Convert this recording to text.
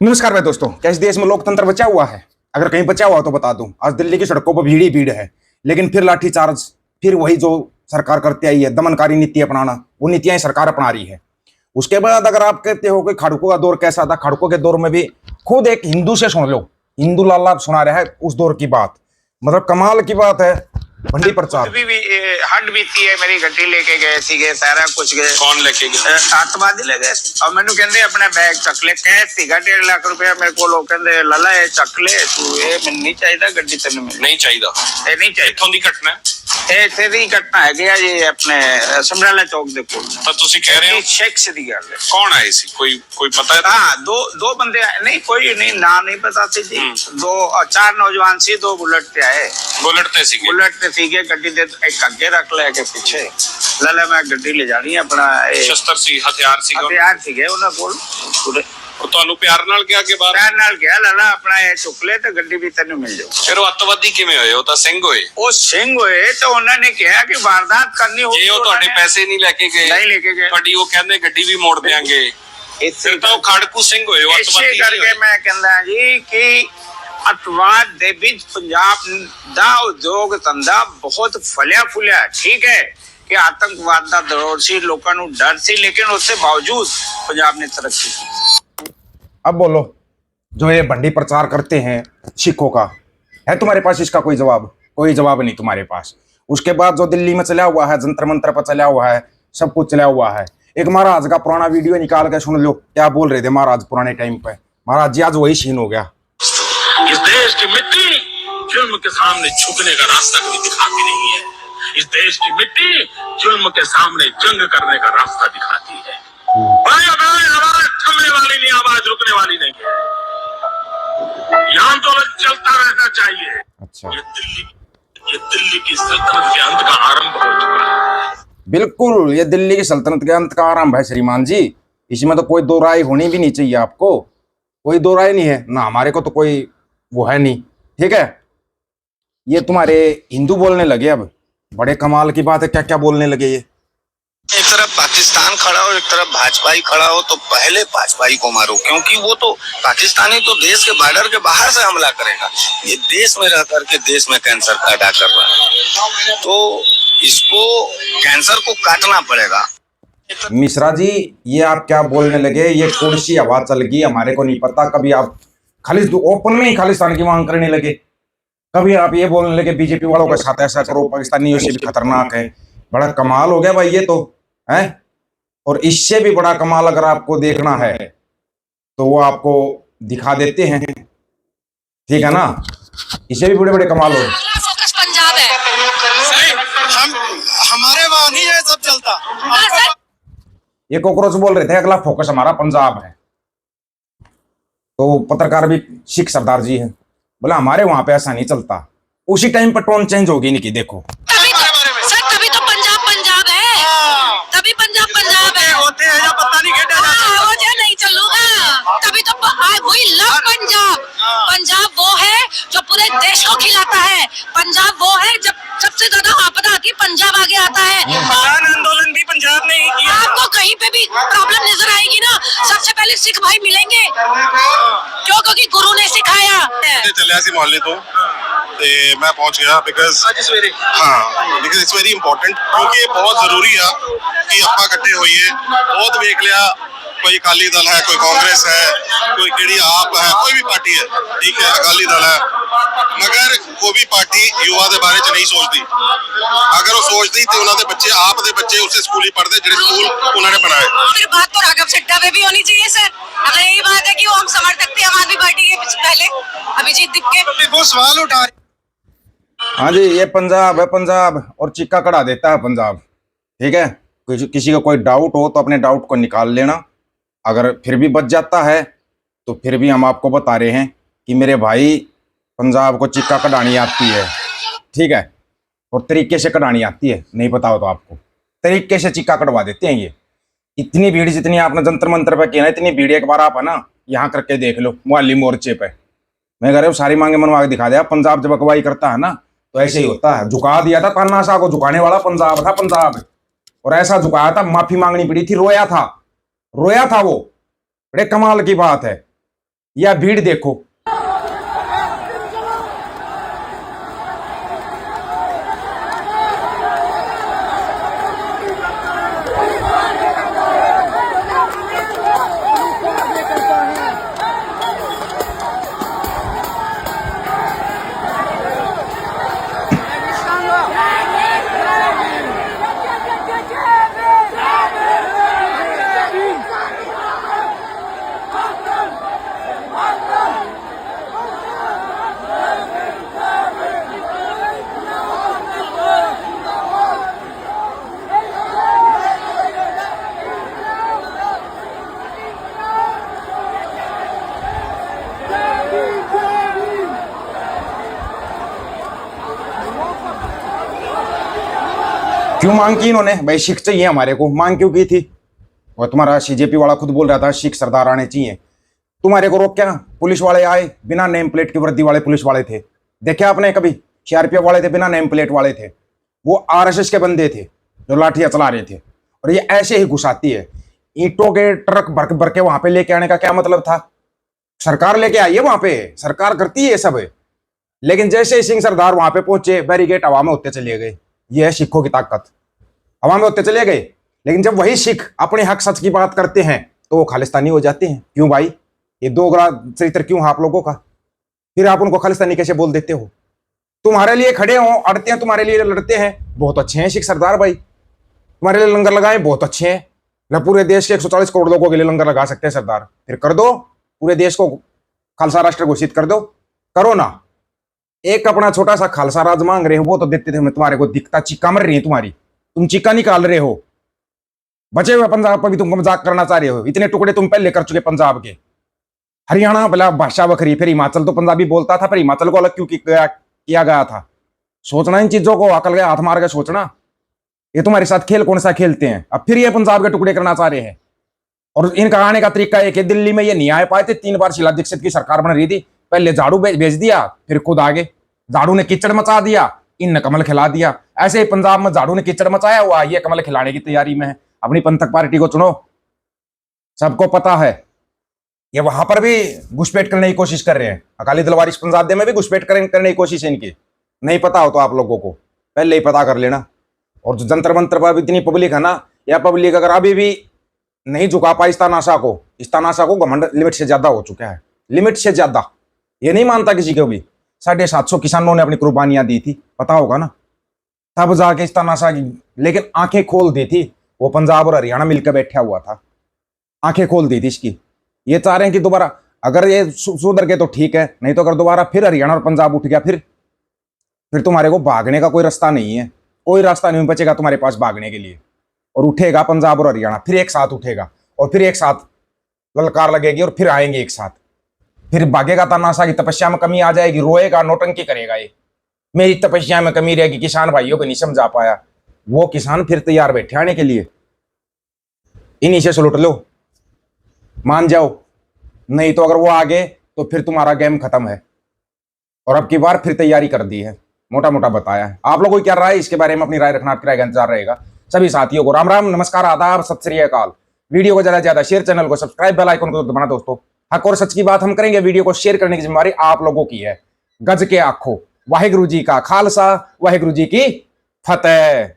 नमस्कार भाई दोस्तों, क्या इस देश में लोकतंत्र बचा हुआ है? अगर कहीं बचा हुआ हो तो बता दूं, आज दिल्ली की सड़कों पर भीड़ ही भीड़ है। लेकिन फिर लाठीचार्ज, फिर वही जो सरकार करती आई है, दमनकारी नीति अपनाना, वो नीतियां सरकार अपना रही है। उसके बाद अगर आप कहते हो कि खड़कों का दौर कैसा था, खड़कों के दौर में भी खुद एक हिंदू से सुन लो, हिंदू लाला सुना रहा है उस दौर की बात। मतलब कमाल की बात है। भंडी प्रचार भी हट बीती है, मेरी गड्डी लेके गए सीगे, सारा कुछ गए। कौन लेके गए? आतंकवादी ले गए और मैंने कहते अपने बैग चक ले, कैश सीगा 1.5 लाख रुपया मेरे को। कहते लाला ये चक ले तू, ये मैंने नहीं चाहिए गड्डी तेन मिल नहीं चाहिए, ये नहीं चाहिए। इत्थों दी घटना है, इत्थे दी घटना है गया जी अपने समराला चौक दे कोल। तो तुसी कह रहे हो शेक्स दी गल है। कौन आए सी? कोई पता है? हाँ, दो बंदे नहीं, कोई नहीं, ना नहीं पता सी जी। 4 नौजवान सी, 2 बुलेट पे आए। बुलेट ते सी? बुलेट ते सीगे, गड्डी दे एक अगे रख ले के पीछे लाला मैं गड्डी ले जानी है अपना। शस्त्र सी, हथियार सी? हथियार सीगे उन्हां कोल पूरे। ਤੁਹਾਨੂੰ ਪਿਆਰ ਨਾਲ ਕਿਹਾ ਕਿ ਬਾਹਰ ਪਿਆਰ ਨਾਲ ਕਿਹਾ ਲਾਲਾ ਆਪਣਾ ਇਹ ਚੁੱਕ ਲੈ ਤੇ ਗੱਡੀ ਵੀ ਤੈਨੂੰ ਮਿਲ ਜਾਊ। ਫਿਰ ਉਹ ਅੱਤਵਾਦੀ ਕਿਵੇਂ ਹੋਏ? ਉਹ ਤਾਂ ਸਿੰਘ ਹੋਏ। ਉਹ ਸਿੰਘ ਹੋਏ ਤਾਂ ਉਹਨਾਂ ਨੇ ਕਿਹਾ ਕਿ ਵਾਰਦਾਤ ਕਰਨੀ ਹੋਊਗੀ। ਜੇ ਉਹ ਤੁਹਾਡੇ ਪੈਸੇ ਨਹੀਂ ਲੈ ਕੇ ਗਏ, ਨਹੀਂ ਲੈ ਕੇ ਗਏ, ਤੁਹਾਡੀ ਉਹ ਕਹਿੰਦੇ ਗੱਡੀ ਵੀ ਮੋੜ ਦੇਾਂਗੇ, ਇਸੇ ਫਿਰ ਤਾਂ ਉਹ ਖੜਕੂ ਸਿੰਘ ਹੋਏ, ਉਹ ਅੱਤਵਾਦੀ ਕਰਕੇ ਮੈਂ ਕਹਿੰਦਾ ਜੀ ਕਿ ਅਤਵਾਦ ਦੇ ਵਿੱਚ ਪੰਜਾਬ ਦਾ ਉਦਯੋਗ ਧੰਦਾ ਬਹੁਤ ਫਲਿਆ ਫੁਲਿਆ। ਠੀਕ ਹੈ कि आतंकवाद का दौर सी, लोगों को डर सी, लेकिन उसके बावजूद पंजाब ने तरक्की की। अब बोलो, जो ये भंडी प्रचार करते हैं सिखों का, है तुम्हारे पास इसका कोई जवाब? कोई जवाब नहीं तुम्हारे पास। उसके बाद जो दिल्ली में चला हुआ है, जंतर मंतर पर चला हुआ है, सब कुछ चला हुआ है। एक महाराज का पुराना वीडियो निकाल के सुन लो, क्या बोल रहे थे महाराज पुराने टाइम पे। महाराज जी आज वही सीन हो गया। इस देश की मिट्टी जुल्म के सामने झुकने का रास्ता कभी दिखाती नहीं है। इस देश की मिट्टी जुल्म के सामने जंग करने का रास्ता दिखाती है। आवाज थमने वाली नहीं, आवाज रुकने वाली नहीं है। यहाँ तो चलता रहना चाहिए। अच्छा, ये दिल्ली की सल्तनत के अंत का आरंभ हो चुका है। बिल्कुल, ये दिल्ली की सल्तनत के अंत का आरंभ है श्रीमान जी। इसमें तो कोई दो राय होनी भी नहीं चाहिए आपको। कोई दो राय नहीं है ना, हमारे को तो कोई वो है नहीं। ठीक है, ये तुम्हारे हिंदू बोलने लगे, अब बड़े कमाल की बात है। क्या क्या बोलने लगे ये? एक तरफ पाकिस्तान खड़ा हो, एक तरफ भाजपा ही खड़ा हो, तो पहले भाजपा ही को मारो, क्योंकि वो तो पाकिस्तानी तो देश के बॉर्डर के बाहर से हमला करेगा। ये देश में रह करके देश में कैंसर पैदा कर रहा है, तो इसको कैंसर को काटना पड़ेगा। मिश्रा जी, ये आप क्या बोलने लगे? ये कौन सी हवा चल गई, हमारे को नहीं पता। कभी आप खालिद ओपन में ही खालिस्तान की मांग करने लगे, कभी आप ये बोलने लगे बीजेपी वालों के साथ ऐसा करो, पाकिस्तानियों से भी खतरनाक है। बड़ा कमाल हो गया भाई ये तो है। और इससे भी बड़ा कमाल अगर आपको देखना है तो वो आपको दिखा देते हैं, ठीक है ना। इससे भी बड़े बड़े कमाल हो। फोकस पंजाब है। हमारे वहाँ नहीं है, सब चलता। ये कॉकरोच बोल रहे थे अगला फोकस हमारा पंजाब है। तो पत्रकार भी सिख सरदार जी है, बोला हमारे वहां पे ऐसा नहीं चलता। उसी टाइम पर टोन चेंज होगी नहीं कि देखो तभी तो पंजाब पंजाब है, तभी पंजाब पंजाब है। होते हैं या पता नहीं मुझे नहीं चलूंगा, तभी तो वही लव पंजाब। पंजाब वो है जो पूरे देश को खिलाता है। पंजाब वो है जब सबसे ज्यादा आपदा आती है, पंजाब आगे आता है। किसान आंदोलन भी पंजाब ने ही किया। आपको कहीं पे भी प्रॉब्लम नजर आएगी ना, सबसे पहले सिख भाई मिलेंगे, क्यों? क्योंकि गुरु ने सिखाया। ਚੱਲਿਆ ਸੀ ਮੁਹੱਲੇ ਤੋਂ ਤੇ ਮੈਂ ਪਹੁੰਚ ਗਿਆ ਬਿਕਾਜ਼ आज सवेरे ਹਾਂ ਬਿਕਾਜ਼ ਇਟਸ ਵੈਰੀ ਇੰਪੋਰਟੈਂਟ, ਕਿਉਂਕਿ ਇਹ ਬਹੁਤ ਜ਼ਰੂਰੀ ਆ ਕਿ ਆਪਾਂ ਇਕੱਠੇ ਹੋਈਏ। ਬਹੁਤ ਵੇਖ ਲਿਆ, कोई अकाली दल है, कोई कांग्रेस है, कोई केड़ी आप है, कोई भी पार्टी है, ठीक है, अकाली दल है, मगर कोई भी पार्टी युवा के बारे च नहीं सोचती। अगर वो सोचती तो उन्होंने बच्चे, आप दे बच्चे उससे स्कूल ही पढ़ते जो स्कूल उन्होंने बनाए। फिर बात तो राघव चड्ढा पे भी होनी चाहिए सर। अगर यही बात है कि वो हम समर्थक थे आम आदमी पार्टी के पहले अभिजीत दीप के, वो सवाल उठा रहे। हाँ जी, ये पंजाब है, पंजाब और चिक्का कड़ा देता है पंजाब। ठीक है, किसी का कोई डाउट हो तो अपने डाउट को निकाल लेना। अगर फिर भी बच जाता है तो फिर भी हम आपको बता रहे हैं कि मेरे भाई पंजाब को चिक्का कढ़ानी आती है, ठीक है, और तरीके से कढ़ानी आती है। नहीं पता हो तो आपको तरीके से चिक्का कढ़वा देते हैं ये। इतनी भीड़ जितनी आपने जंतर मंतर पे किया ना, इतनी भीड़ एक बार आप है ना यहाँ करके देख लो मुहल्ली मोर्चे पे। मैं कह रहा हूँ सारी मांगे मनवा के दिखा दिया। पंजाब जब अगवाई करता है ना तो ऐसे ही होता है। झुका दिया था तानाशाह को, झुकाने वाला पंजाब था पंजाब। और ऐसा झुकाया था, माफी मांगनी पड़ी थी, रोया था वो। बड़े कमाल की बात है। या भीड़ देखो। क्यों मांग की इन्होंने? भाई सिख चाहिए हमारे को। मांग क्यों की थी? और तुम्हारा सीजेपी वाला खुद बोल रहा था सिख सरदार आने चाहिए। तुम्हारे को रोक क्या? पुलिस वाले आए, बिना नेम प्लेट की वर्दी वाले पुलिस वाले थे। देखे आपने कभी? सीआरपीएफ वाले थे, बिना नेम प्लेट वाले थे। वो आरएसएस के बंदे थे जो लाठियां चला रहे थे। और ये ऐसे ही घुसाती है। ईंटों के ट्रक भर भर के वहां पे लेके आने का क्या मतलब था? सरकार लेके आई है, वहां पे सरकार करती है ये सब। लेकिन जैसे ही सिंह सरदार वहां पे पहुंचे, बैरिकेड हवा में होते चले गए। ये है सिखों की ताकत, हवा में होते चले गए। लेकिन जब वही सिख अपने हक सच की बात करते हैं तो वो खालिस्तानी हो जाते हैं। क्यों भाई? ये दोगला चरित्र क्यों है आप लोगों का? फिर आप उनको खालिस्तानी कैसे बोल देते हो? तुम्हारे लिए खड़े हो, अड़ते हैं, तुम्हारे लिए लड़ते हैं, बहुत अच्छे हैं सिख सरदार भाई। तुम्हारे लिए लंगर लगाए, बहुत अच्छे हैं। ना पूरे देश के 140 करोड़ लोगों के लिए लंगर लगा सकते हैं सरदार। फिर कर दो, पूरे देश को खालसा राष्ट्र घोषित कर दो, करो ना। एक अपना छोटा सा खालसा राज मांग रहे हो, वो तो देते थे। मैं तुम्हारे को दिखता चिक्का मर रही है तुम्हारी, तुम चिक्का निकाल रहे हो। बचे हुए पंजाब पर भी तुम मजाक करना चाह रहे हो। इतने टुकड़े तुम पहले कर चुके पंजाब के। हरियाणा भला भाषा बखरी, फिर हिमाचल तो पंजाबी बोलता था, फिर हिमाचल को अलग क्यों किया गया था? सोचना इन चीजों को, अकल गया हाथ मार के सोचना। ये तुम्हारे साथ खेल कौन सा खेलते हैं? अब फिर ये पंजाब के टुकड़े करना चाह रहे हैं। और इनका आने का तरीका एक है, दिल्ली में ये नहीं आए पाए थे। 3 बार शीला दीक्षित की सरकार बन रही थी, पहले झाड़ू भेज दिया, फिर खुद आगे। झाड़ू ने कीचड़ मचा दिया, इन कमल खिला दिया। ऐसे ही पंजाब में झाड़ू ने कीचड़ मचाया हुआ, ये कमल खिलाने की तैयारी में है। अपनी पंथक पार्टी को चुनो, सबको पता है। ये वहां पर भी घुसपैठ करने की कोशिश कर रहे हैं। अकाली दल वारिस पंजाब में भी घुसपैठ करने की कोशिश है इनकी। नहीं पता हो तो आप लोगों को पहले ही पता कर लेना। और जो जंतर मंतर पर इतनी पब्लिक है ना, यह पब्लिक अगर अभी भी नहीं झुका पाई इस तानाशाह को घमंड लिमिट से ज्यादा हो चुका है, लिमिट से ज्यादा। ये नहीं मानता किसी को भी। 750 किसानों ने अपनी कुर्बानियां दी थी, पता होगा ना, तब जाके इस तानाशाह की लेकिन आंखें खोल दी थी। वो पंजाब और हरियाणा मिलकर बैठा हुआ था, आंखें खोल दी थी इसकी। ये चाह रहे हैं कि दोबारा अगर ये सुधर गए तो ठीक है, नहीं तो अगर दोबारा फिर हरियाणा और पंजाब उठ गया, फिर तुम्हारे को भागने का कोई रास्ता नहीं है। कोई रास्ता नहीं बचेगा तुम्हारे पास भागने के लिए। और उठेगा पंजाब और हरियाणा, फिर एक साथ उठेगा और फिर एक साथ ललकार लगेगी और फिर आएंगे एक साथ। फिर भागेगा तानाशाह की तपस्या में कमी आ जाएगी, रोएगा, नौटंकी करेगा। ये मेरी तपस्या में कमी रहेगी, किसान भाइयों को नहीं समझा पाया। वो किसान फिर तैयार बैठे आने के लिए। इन्हीं से सुलट लो, मान जाओ। नहीं तो अगर वो आगे तो फिर तुम्हारा गेम खत्म है। और अब की बार फिर तैयारी कर दी है, मोटा मोटा बताया है। आप लोगों को क्या राय इसके बारे में? अपनी राय रखना, आपकी राय का इंतजार रहेगा। सभी साथियों को राम राम, नमस्कार, आदाब, सत श्री अकाल। वीडियो को ज्यादा से ज्यादा शेयर, चैनल को सब्सक्राइब, बेल आइकन को दबाना दोस्तों। हक और सच की बात हम करेंगे, वीडियो को शेयर करने की जिम्मेदारी आप लोगों की है। गज के आखो, वाहिगुरु जी का खालसा, वाहिगुरु जी की फतेह।